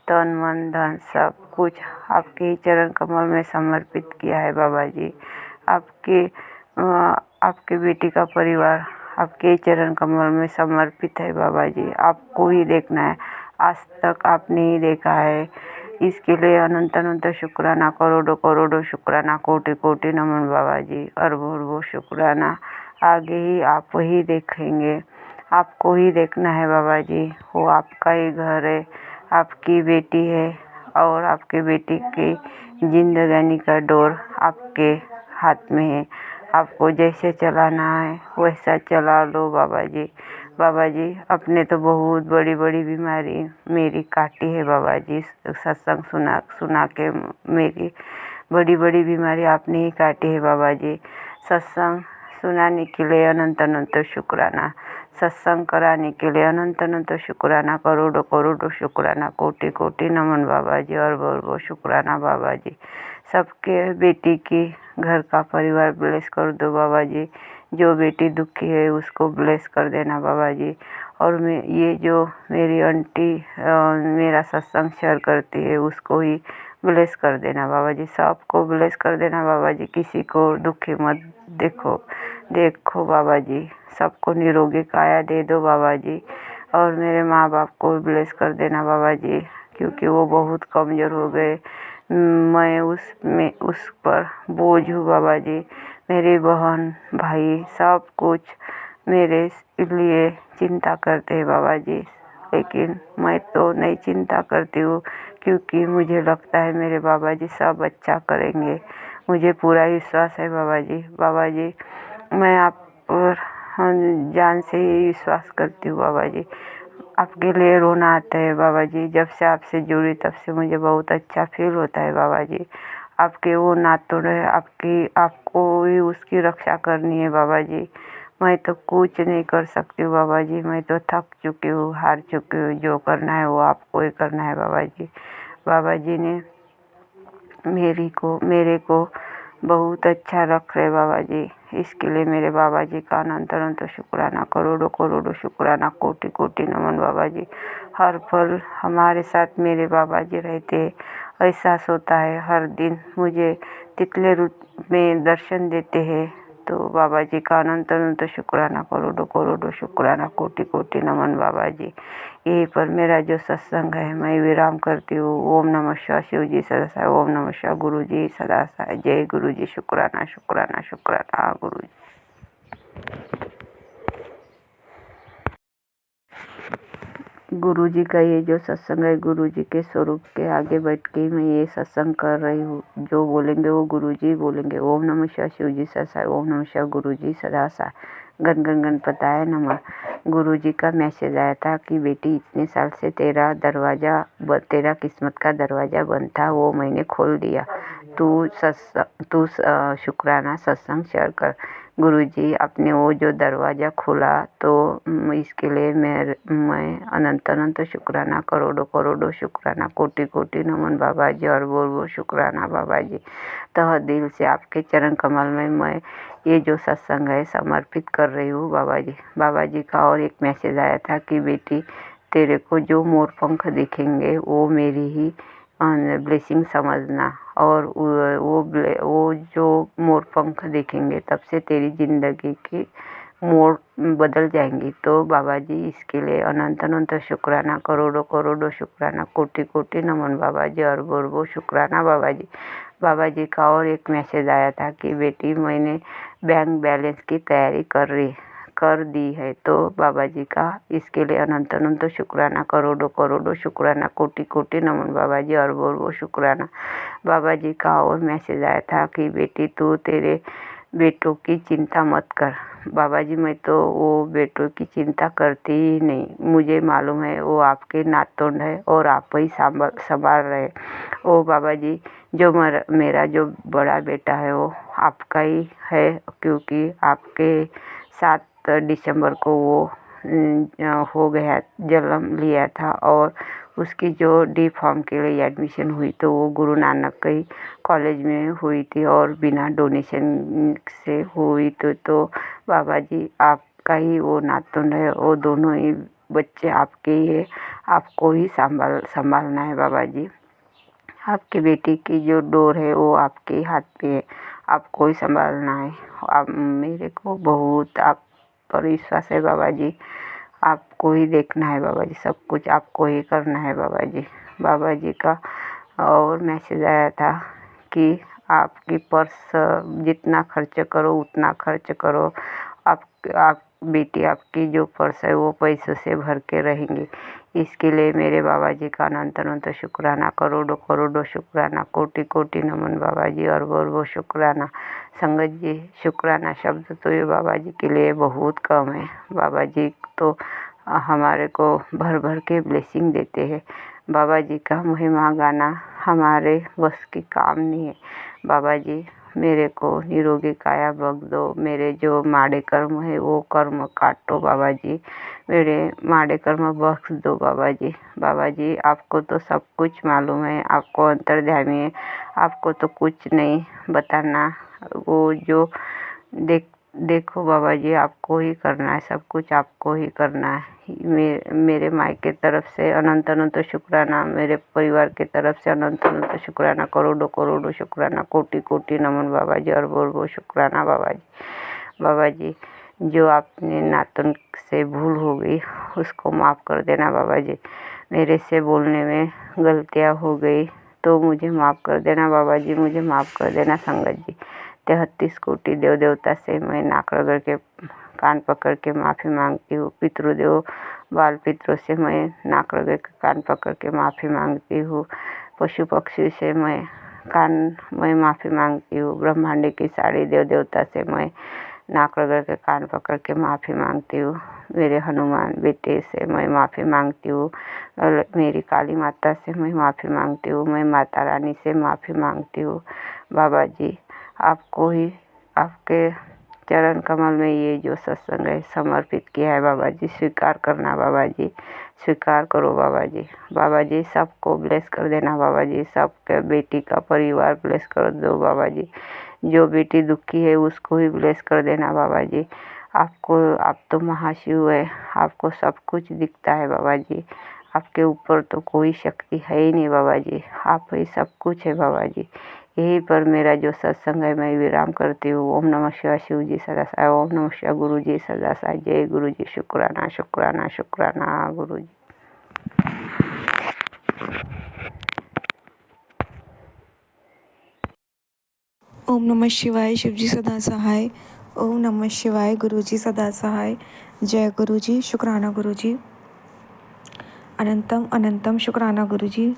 तन मन धन सब कुछ आपके ही चरण कमल में समर्पित किया है बाबा जी। आपके बेटी का परिवार आपके ही चरण कमल में समर्पित है बाबा जी। आपको ही देखना है, आज तक आपने ही देखा है, इसके लिए अनंत अनंत शुक्राना, करोड़ों करोड़ों शुक्राना, कोटि कोटि नमन बाबा जी। अरबों शुक्राना। आगे ही आप ही देखेंगे, आपको ही देखना है बाबा जी। वो आपका ही घर है, आपकी बेटी है और आपके बेटी की जिंदगानी का डोर आपके हाथ में है। आपको जैसे चलाना है वैसा चला लो बाबा जी। बाबा जी अपने तो बहुत बड़ी बड़ी बीमारी मेरी काटी है बाबा जी। सत्संग सुना के मेरी बड़ी बड़ी बीमारी आपने ही काटी है बाबा जी। सत्संग सुनाने के लिए अनंत अनंत शुक्राना, सत्संग कराने के लिए अनंत अनंत शुक्राना, करोड़ों करोड़ों शुक्राना, कोटि कोटि नमन बाबा जी। और वो शुक्राना बाबा जी। सबके बेटी की घर का परिवार ब्लेस कर दो बाबा जी। जो बेटी दुखी है उसको ब्लेस कर देना बाबा जी। और मैं ये जो मेरी आंटी मेरा सत्संग शेयर करती है उसको ही ब्लेस कर देना बाबा जी। सबको ब्लेस कर देना बाबा जी। किसी को दुखी मत देखो बाबा जी। सबको निरोगी काया दे दो बाबा जी। और मेरे माँ बाप को ब्लेस कर देना बाबा जी, क्योंकि वो बहुत कमज़ोर हो गए। मैं उस पर बोझ हूँ बाबा जी। मेरी बहन भाई सब कुछ मेरे लिए चिंता करते हैं बाबा जी, लेकिन मैं तो नहीं चिंता करती हूँ, क्योंकि मुझे लगता है मेरे बाबा जी सब अच्छा करेंगे। मुझे पूरा विश्वास है बाबा जी। बाबा जी, मैं आप पर जान से ही विश्वास करती हूँ बाबा जी। आपके लिए रोना आता है बाबा जी। जब से आपसे जुड़ी तब से मुझे बहुत अच्छा फील होता है बाबा जी। आपके वो नातुन है, आपको ही उसकी रक्षा करनी है बाबा जी। मैं तो कुछ नहीं कर सकती हूँ बाबा जी। मैं तो थक चुकी हूँ, हार चुकी हूँ। जो करना है वो आपको ही करना है बाबा जी। बाबा जी ने मेरे को बहुत अच्छा रख रहे बाबा जी। इसके लिए मेरे बाबा जी का अनंत अनंत शुक्राना, करोड़ों करोड़ों शुक्राना, कोटि कोटि नमन बाबा जी। हर पल हमारे साथ मेरे बाबा जी रहते हैं। एहसास होता है हर दिन मुझे तितले रूप में दर्शन देते हैं। तो बाबा जी का अनंत अनंत शुक्राना, करोड़ों करोड़ों शुक्राना, कोटि कोटि नमन बाबा जी। यहीं पर मेरा जो सत्संग है मैं विराम करती हूँ। ओम नमः शिवाय, शिव जी सदा साई। ओम नमः शिवाय, गुरु जी सदा साई। जय गुरु जी। शुक्राना शुक्राना शुक्राना गुरु जी। गुरु जी का ये जो सत्संग है, गुरु जी के स्वरूप के आगे बैठ के मैं ये सत्संग कर रही हूँ। जो बोलेंगे वो गुरु जी बोलेंगे। ओम नमः शिवाय, शिव जी सदा साई। ओम नमः शिवाय, गुरु जी सदा साई। गण गण गणपताय नमः। गुरु जी का मैसेज आया था कि बेटी, इतने साल से तेरा किस्मत का दरवाज़ा बंद था, वो मैंने खोल दिया। तू शुक्राना सत्संग शेयर कर। गुरुजी, आपने वो जो दरवाज़ा खोला तो इसके लिए मैं अनंत अनंत शुक्राना, करोड़ों करोड़ों शुक्राना, कोटि कोटि नमन बाबा जी। और वो शुक्राना बाबा जी। तह दिल से आपके चरण कमल में मैं ये जो सत्संग है समर्पित कर रही हूँ बाबा जी। बाबा जी का और एक मैसेज आया था कि बेटी, तेरे को जो मोर पंख दिखेंगे वो मेरी ही ब्लेसिंग समझना। और वो जो मोर पंख दिखेंगे तब से तेरी ज़िंदगी की मोड़ बदल जाएंगी। तो बाबा जी, इसके लिए अनंत अनंत शुक्राना, करोड़ों करोड़ों शुक्राना, कोटि कोटि नमन बाबा जी। और वो शुक्राना बाबा जी। बाबा जी का और एक मैसेज आया था कि बेटी, मैंने बैंक बैलेंस की तैयारी कर दी है। तो बाबा जी का इसके लिए अनंत अनंत शुक्राना, करोड़ों करोड़ों शुक्राना, कोटि कोटि नमन बाबा जी। और वो शुक्राना बाबा जी का और मैसेज आया था कि बेटी, तू तेरे बेटों की चिंता मत कर। बाबा जी, मैं तो वो बेटों की चिंता करती ही नहीं। मुझे मालूम है वो आपके नातुन है और आप ही संभाल रहे। ओ बाबा जी, जो मेरा जो बड़ा बेटा है वो आपका ही है, क्योंकि आपके 7 दिसंबर को वो हो गया, जन्म लिया था। और उसकी जो डी फार्म के लिए एडमिशन हुई तो वो गुरु नानक कई कॉलेज में हुई थी और बिना डोनेशन से हुई। तो बाबा जी, आपका ही वो नातुन है। वो दोनों ही बच्चे आपके ही है। आपको ही संभालना है बाबा जी। आपकी बेटी की जो डोर है वो आपके हाथ पे है, आपको ही संभालना है। आप मेरे को बहुत आप पर विश्वास है बाबा जी। आपको ही देखना है बाबा जी, सब कुछ आपको ही करना है बाबा जी। बाबा जी का और मैसेज आया था कि आपकी पर्स जितना खर्च करो उतना खर्च करो। आप बेटी, आपकी जो पर्स है वो पैसों से भर के रहेंगी। इसके लिए मेरे बाबा जी का अनंत अनंत शुक्राना, करोड़ों करोड़ों शुक्राना, कोटि कोटि नमन बाबा जी। और वो शुक्राना संगत जी। शुक्राना शब्द तो ये बाबा जी के लिए बहुत कम है। बाबा जी तो हमारे को भर भर के ब्लेसिंग देते हैं। बाबा जी का महिमा गाना हमारे बस की काम नहीं है। बाबा जी, मेरे को निरोगी काया बख्श दो। मेरे जो माड़े कर्म है वो कर्म काटो बाबा जी। मेरे माड़े कर्म बख्श दो बाबा जी। बाबा जी, आपको तो सब कुछ मालूम है, आपको अंतर्यामी है, आपको तो कुछ नहीं बताना। वो जो देखो बाबा जी, आपको ही करना है, सब कुछ आपको ही करना है। मेरे मायके तरफ से अनंत अनंत शुक्राना, मेरे परिवार के तरफ से अनंत अनंत शुक्राना, करोड़ों करोड़ों शुक्राना, कोटि कोटि नमन बाबा जी। और वो शुक्राना बाबा जी। बाबा जी, जो आपने नातन से भूल हो गई उसको माफ़ कर देना बाबा जी। मेरे से बोलने में गलतियाँ हो गई तो मुझे माफ़ कर देना बाबा जी, मुझे माफ़ कर देना संगत जी। 33 कोटि देव देवता से मैं नाक रगड़ के कान पकड़ के माफ़ी मांगती हूँ। पितृदेव बाल पितरों से मैं नाक रगड़ के कान पकड़ के माफ़ी मांगती हूँ। पशु पक्षी से मैं माफ़ी मांगती हूँ। ब्रह्मांड की सारी देव देवता से मैं नाक रगड़ के कान पकड़ के माफ़ी मांगती हूँ। मेरे हनुमान बेटे से मैं माफ़ी मांगती हूँ और मेरी काली माता से मैं माफ़ी मांगती हूँ। मैं माता रानी से माफ़ी मांगती हूँ। बाबा जी, आपको ही, आपके चरण कमल में ये जो सत्संग है समर्पित किया है बाबा जी, स्वीकार करना बाबा जी, स्वीकार करो बाबा जी। बाबा जी, सबको ब्लेस कर देना बाबा जी, सबके बेटी का परिवार ब्लेस कर दो बाबा जी। जो बेटी दुखी है उसको ही ब्लेस कर देना बाबा जी। आप तो महाशिव है, आपको सब कुछ दिखता है बाबा जी। आपके ऊपर तो कोई शक्ति है ही नहीं बाबा जी, आप ही सब कुछ है बाबा जी। यहीं पर मेरा जो सत्संग है मैं विराम करती हूँ। ओम नमः शिवाय, शिव जी सदा साई। ओम नमः शिवाय, गुरु जी सदा साई। जय गुरु जी। शुक्राना शुक्राना शुक्राना गुरु जी। ओम नमः शिवाय, शिव जी सदा सहाय। ओम नमः शिवाय, गुरु जी सदा सहाय। जय गुरु जी। शुक्राना गुरु जी। अनंतम अनंतम शुक्राना गुरु जी।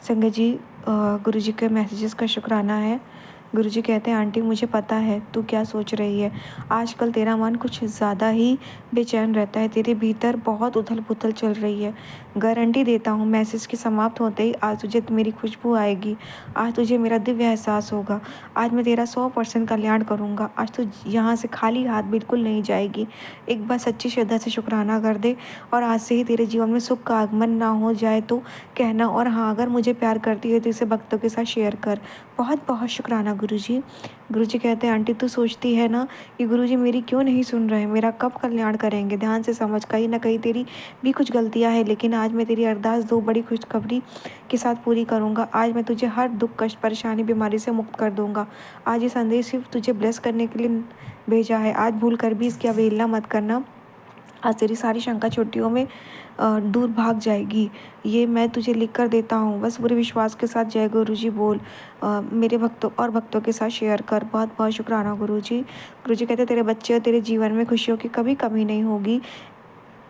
संगत जी, गुरु जी के मैसेजेस का शुक्राना है। गुरु जी कहते हैं, आंटी मुझे पता है तू क्या सोच रही है। आजकल तेरा मन कुछ ज़्यादा ही बेचैन रहता है, तेरे भीतर बहुत उथल पुथल चल रही है। गारंटी देता हूँ मैसेज के समाप्त होते ही आज तुझे मेरी खुशबू आएगी, आज तुझे मेरा दिव्य एहसास होगा, आज मैं तेरा 100% कल्याण करूँगा। आज तू यहाँ से खाली हाथ बिल्कुल नहीं जाएगी। एक बार सच्ची श्रद्धा से शुक्राना कर दे और आज से ही तेरे जीवन में सुख का आगमन ना हो जाए तो कहना। और हाँ, अगर मुझे प्यार करती है तो इसे भक्तों के साथ शेयर कर। बहुत बहुत शुक्राना गुरुजी। गुरुजी कहते हैं, आंटी तू सोचती है ना कि गुरुजी मेरी क्यों नहीं सुन रहे, मेरा कब कल्याण करेंगे। ध्यान से समझ, कहीं ना कहीं तेरी भी कुछ गलतियां हैं, लेकिन आज मैं तेरी अरदास दो बड़ी खुशखबरी के साथ पूरी करूंगा। आज मैं तुझे हर दुख कष्ट परेशानी बीमारी से मुक्त कर दूंगा। आज ये संदेश सिर्फ तुझे ब्लेस करने के लिए भेजा है। आज भूल कर भी इसकी अवहेलना मत करना। आज तेरी सारी शंका चोटियों में दूर भाग जाएगी। ये मैं तुझे लिख कर देता हूँ, बस पूरे विश्वास के साथ जय गुरु जी बोल। मेरे भक्तों के साथ शेयर कर। बहुत बहुत शुक्राना गुरु जी। गुरु जी कहते तेरे बच्चे और तेरे जीवन में खुशियों की कभी कमी नहीं होगी।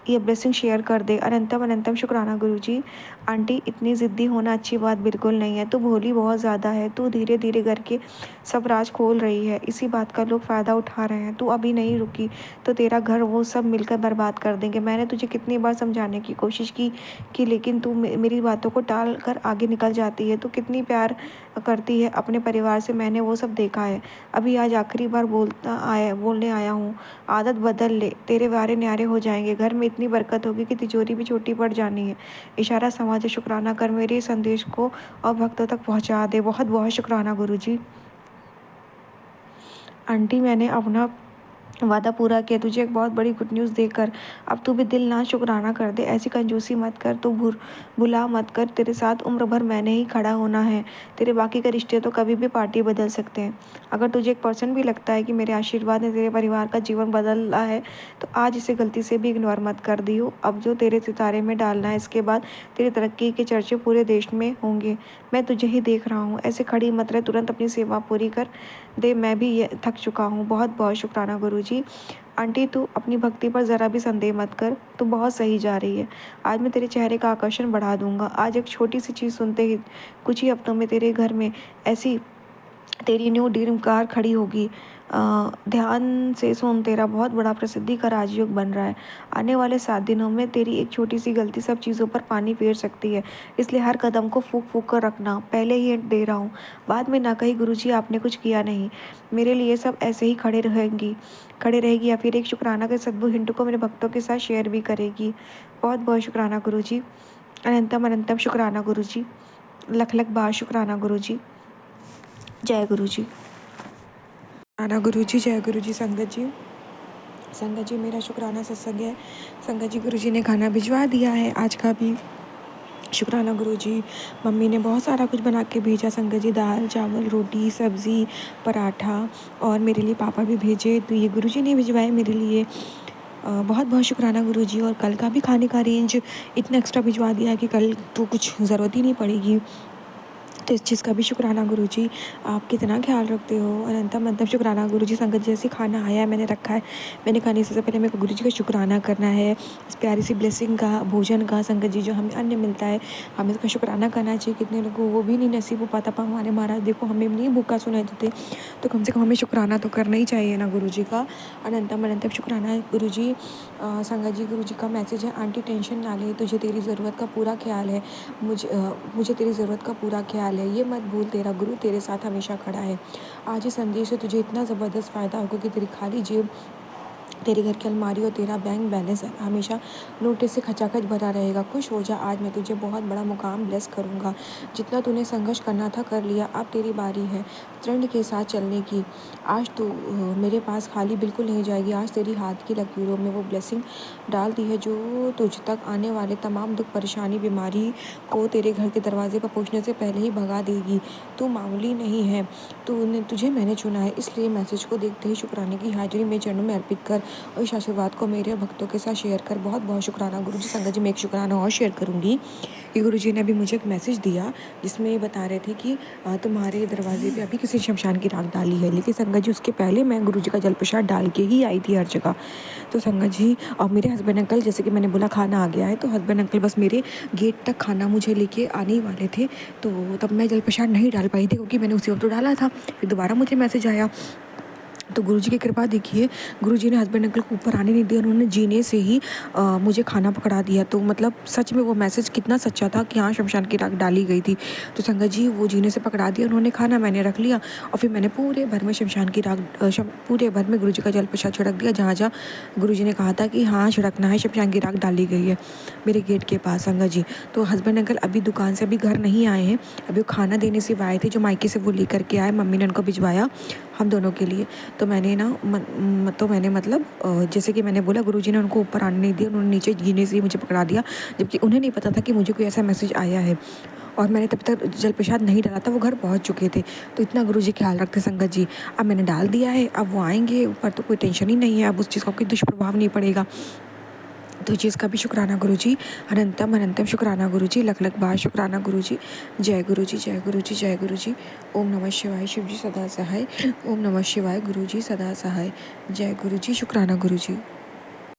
ये ब्लेसिंग शेयर कर दे। अनंतम अनंतम शुक्राना गुरुजी। आंटी इतनी ज़िद्दी होना अच्छी बात बिल्कुल नहीं है, तू भोली बहुत ज़्यादा है। तू धीरे धीरे करके सब राज खोल रही है, इसी बात का लोग फ़ायदा उठा रहे हैं। तू अभी नहीं रुकी तो तेरा घर वो सब मिलकर बर्बाद कर देंगे। मैंने तुझे कितनी बार समझाने की कोशिश की लेकिन तू मेरी बातों को टाल कर आगे निकल जाती है। तू कितनी प्यार करती है अपने परिवार से, मैंने वो सब देखा है। अभी आज आखिरी बार बोलने आया हूँ, आदत बदल ले, तेरे वारे न्यारे हो जाएंगे। घर में इतनी बरकत होगी कि तिजोरी भी छोटी पड़ जानी है। इशारा समझ, शुक्राना कर, मेरे संदेश को और भक्तों तक पहुंचा दे। बहुत बहुत शुक्राना गुरुजी। आंटी मैंने अपना वादा पूरा किया तुझे एक बहुत बड़ी गुड न्यूज़ देकर। अब तू भी दिल ना शुक्राना कर दे, ऐसी कंजूसी मत कर, तू भुला मत कर। तेरे साथ उम्र भर मैंने ही खड़ा होना है। तेरे बाकी के रिश्ते तो कभी भी पार्टी बदल सकते हैं। अगर तुझे 1% भी लगता है कि मेरे आशीर्वाद ने तेरे परिवार का जीवन बदला है तो आज इसे गलती से भी इग्नोर मत कर दियो। अब जो तेरे सितारे में डालना है, इसके बाद तेरी तरक्की के चर्चे पूरे देश में होंगे। मैं तुझे ही देख रहा हूँ, ऐसे खड़ी मत रहे, तुरंत अपनी सेवा पूरी कर दे। मैं भी ये थक चुका हूँ। बहुत बहुत शुक्राना गुरुजी। आंटी तू अपनी भक्ति पर ज़रा भी संदेह मत कर, तू बहुत सही जा रही है। आज मैं तेरे चेहरे का आकर्षण बढ़ा दूंगा। आज एक छोटी सी चीज़ सुनते ही कुछ ही हफ्तों में तेरे घर में ऐसी तेरी न्यू ड्रीम कार खड़ी होगी। ध्यान से सुन, तेरा बहुत बड़ा प्रसिद्धि का राजयोग बन रहा है। आने वाले 7 दिनों में तेरी एक छोटी सी गलती सब चीज़ों पर पानी फेर सकती है, इसलिए हर कदम को फूक फूक कर रखना। पहले ही हिंट दे रहा हूँ, बाद में ना कही गुरुजी आपने कुछ किया नहीं। मेरे लिए सब ऐसे ही खड़े रहेगी या फिर एक शुक्राना के सद्भुत हिंट को मेरे भक्तों के साथ शेयर भी करेगी। बहुत बहुत शुक्राना गुरुजी। अनंतम अनंतम शुक्राना गुरुजी। लख लख बार शुक्राना गुरुजी। जय गुरुजी। शुक्राना गुरुजी। जय गुरुजी। संगत जी मेरा शुक्राना सत्संग है। संगत जी, गुरुजी ने खाना भिजवा दिया है आज का भी। शुक्राना गुरुजी। मम्मी ने बहुत सारा कुछ बना के भेजा संगत जी, दाल चावल रोटी सब्ज़ी पराठा, और मेरे लिए पापा भी भेजे, तो ये गुरुजी ने भिजवाए मेरे लिए। बहुत बहुत शुक्राना गुरुजी। और कल का भी खाने का अरेंज इतना एक्स्ट्रा भिजवा दिया कि कल तो कुछ ज़रूरत ही नहीं पड़ेगी। तो इस चीज़ का भी शुक्राना गुरुजी, आप कितना ख़्याल रखते हो। अनंतम अनंतम शुक्राना गुरुजी, संगत जैसे खाना आया है, मैंने रखा है, मैंने खाने से पहले मेरे को गुरुजी का शुक्राना करना है, इस प्यारी सी ब्लेसिंग का, भोजन का। संगत जी, जो हमें अन्न मिलता है, हमें उसका शुक्राना करना चाहिए। कितने लोगों को वो भी नहीं नसीब हो पाता। पर हमारे महाराज देखो, हमें नहीं भूखा सुनाई देते, तो कम से कम हमें शुक्राना तो करना ही चाहिए ना गुरुजी का। अनंतम अनंतम शुक्राना है गुरुजी। संगत जी, गुरुजी का मैसेज है, आंटी टेंशन ना ले, तुझे तेरी ज़रूरत का पूरा ख्याल है। मुझे तेरी ज़रूरत का पूरा ख्याल है, ये मत भूल, तेरा गुरु तेरे साथ हमेशा खड़ा है। आज इस संदेश से तुझे इतना ज़बरदस्त फ़ायदा होगा कि तेरी खाली जेब, तेरे घर की अलमारी और तेरा बैंक बैलेंस हमेशा नोटे से खचाखच भरा रहेगा। खुश हो जा, आज मैं तुझे बहुत बड़ा मुकाम ब्लेस करूँगा। जितना तूने संघर्ष करना था कर लिया, अब तेरी बारी है दृढ़ के साथ चलने की। आज तू मेरे पास खाली बिल्कुल नहीं जाएगी। आज तेरी हाथ की लकीरों में वो ब्लेसिंग डाल दी है जो तुझ तक आने वाले तमाम दुख, परेशानी, बीमारी को तेरे घर के दरवाजे पर पहुँचने से पहले ही भगा देगी। तू मामूली नहीं है, तुझे मैंने चुना है, इसलिए मैसेज को देखते ही शुक्राने की हाजिरी में चरणों में अर्पित कर और इस आशीर्वाद को मेरे भक्तों के साथ शेयर कर। बहुत बहुत शुक्राना गुरुजी। संगत जी, मैं एक शुक्राना और शेयर करूँगी कि गुरुजी ने अभी मुझे एक मैसेज दिया, जिसमें ये बता रहे थे कि तुम्हारे दरवाजे पे अभी किसी शमशान की राख डाली है। लेकिन संगत जी, उसके पहले मैं गुरुजी का जल प्रसाद डाल के ही आई थी हर जगह। तो संगत जी, और मेरे हस्बैंड अंकल, जैसे कि मैंने बोला खाना आ गया है, तो हस्बैंड अंकल बस मेरे गेट तक खाना मुझे लेके आने ही वाले थे। तो तब मैं जल प्रसाद नहीं डाल पाई थी, क्योंकि मैंने उसी वक्त तो डाला था। फिर दोबारा मुझे मैसेज आया। तो गुरुजी की कृपा देखिए, गुरुजी ने हस्बैंड अंकल को ऊपर आने नहीं दिया, उन्होंने जीने से ही मुझे खाना पकड़ा दिया। तो मतलब सच में वो मैसेज कितना सच्चा था कि हाँ, शमशान की राख डाली गई थी। तो संगत जी, वो जीने से पकड़ा दिया उन्होंने, खाना मैंने रख लिया और फिर मैंने पूरे भर में शमशान की राख पूरे भर में गुरुजी का जल प्रसाद छिड़क दिया, जहाँ जहाँ गुरुजी ने कहा था कि हाँ छिड़कना है, शमशान की राख डाली गई है मेरे गेट के पास। संगत जी, तो हस्बैंड अंकल अभी दुकान से अभी घर नहीं आए हैं, अभी वो खाना देने से आए थे, जो मायके से वो लेकर के आए, मम्मी ने उनको भिजवाया हम दोनों के लिए। तो मैंने ना तो मैंने मतलब जैसे कि मैंने बोला, गुरुजी ने उनको ऊपर आने नहीं दिया, उन्होंने नीचे जीने से ही मुझे पकड़ा दिया, जबकि उन्हें नहीं पता था कि मुझे कोई ऐसा मैसेज आया है। और मैंने तब तक जल प्रसाद नहीं डाला था, वो घर पहुंच चुके थे। तो इतना गुरुजी ख्याल रखते संगत जी। अब मैंने डाल दिया है, अब वो आएंगे ऊपर तो कोई टेंशन ही नहीं है, अब उस चीज़ का कोई दुष्प्रभाव नहीं पड़ेगा। तो चीज़ का भी शुक्राना गुरुजी। अनंतम अनंतम शुक्राना गुरुजी, लख लख बार शुक्राना गुरुजी। जय गुरुजी, जय गुरुजी, जय गुरुजी। ओम नमः शिवाय, शिव जी सदा सहाय। ओम नमः शिवाय, गुरुजी सदा सहाय। जय गुरुजी, शुक्राना गुरुजी।